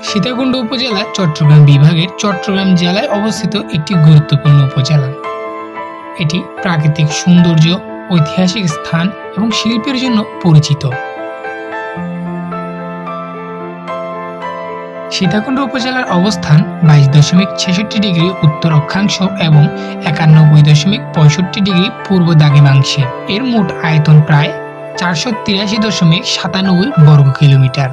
সীতাকুণ্ড উপজেলা চট্টগ্রাম বিভাগের চট্টগ্রাম জেলায় অবস্থিত একটি গুরুত্বপূর্ণ উপজেলা। এটি প্রাকৃতিক সৌন্দর্য, ঐতিহাসিক স্থান এবং শিল্পের জন্য পরিচিত। সীতাকুণ্ড উপজেলার অবস্থান 22.66 ডিগ্রি উত্তর অক্ষাংশ এবং 91.65 ডিগ্রি পূর্ব দ্রাঘিমাংশে। এর মোট আয়তন প্রায় 483.97 বর্গ কিলোমিটার।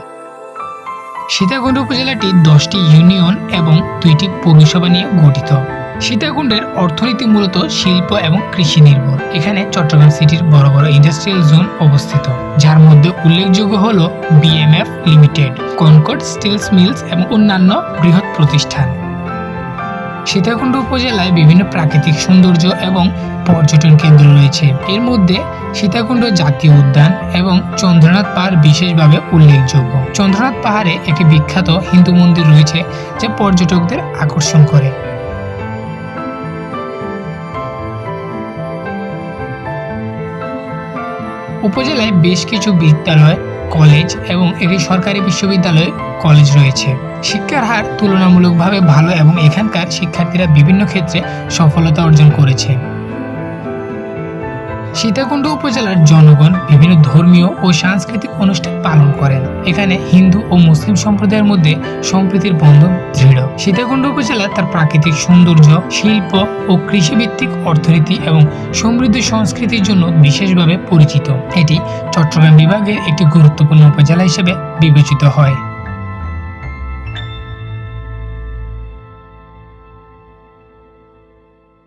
সীতাকুণ্ড উপজেলাটি 10টি ইউনিয়ন এবং 2টি পৌরসভা নিয়ে গঠিত। সীতাকুণ্ডের অর্থনীতি মূলত শিল্প এবং কৃষি নির্ভর। এখানে চট্টগ্রাম সিটির বড় বড় ইন্ডাস্ট্রিয়াল জোন অবস্থিত, যার মধ্যে উল্লেখযোগ্য হল BMF limited, Concord steels mills এবং অন্যান্য বৃহৎ প্রতিষ্ঠান। সীতাকুণ্ড উপজেলায় বিভিন্ন প্রাকৃতিক সৌন্দর্য এবং পর্যটন কেন্দ্র রয়েছে। এর মধ্যে সীতাকুণ্ড জাতীয় উদ্যান এবং চন্দ্রনাথ পাহাড় বিশেষভাবে উল্লেখযোগ্য। চন্দ্রনাথ পাহাড়ে একটি বিখ্যাত হিন্দু মন্দির রয়েছে যা পর্যটকদের আকর্ষণ করে। উপজেলায় বেশ কিছু বিদ্যালয়, কলেজ এবং একটি সরকারি বিশ্ববিদ্যালয় কলেজ রয়েছে। শিক্ষার হার তুলনামূলকভাবে ভালো এবং এখানকার শিক্ষার্থীরা বিভিন্ন ক্ষেত্রে সফলতা অর্জন করেছে। সীতাকুণ্ড উপজেলার জনগণ বিভিন্ন ধর্মীয় ও সাংস্কৃতিক অনুষ্ঠান পালন করেন। এখানে হিন্দু ও মুসলিম সম্প্রদায়ের মধ্যে সম্প্রীতির বন্ধন দৃঢ়। সীতাকুণ্ড উপজেলা তার প্রাকৃতিক সৌন্দর্য, শিল্প ও কৃষিভিত্তিক অর্থনীতি এবং সমৃদ্ধ সংস্কৃতির জন্য বিশেষভাবে পরিচিত। এটি চট্টগ্রাম বিভাগের একটি গুরুত্বপূর্ণ উপজেলা হিসেবে বিবেচিত হয়।